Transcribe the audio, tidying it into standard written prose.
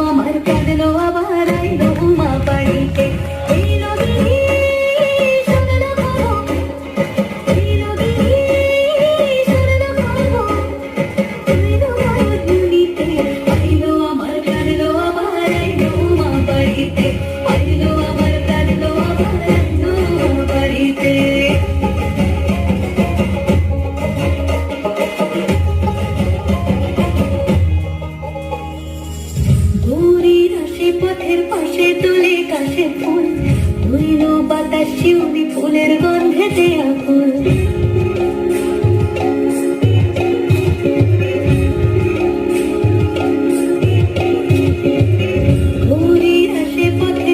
আমার কাঁদলো আবার আইলো মা বাড়িতে পথের পাশে তুলে কাশে ফুল ধুইলো বাতাস শিউলি ফুলের গন্ধেতে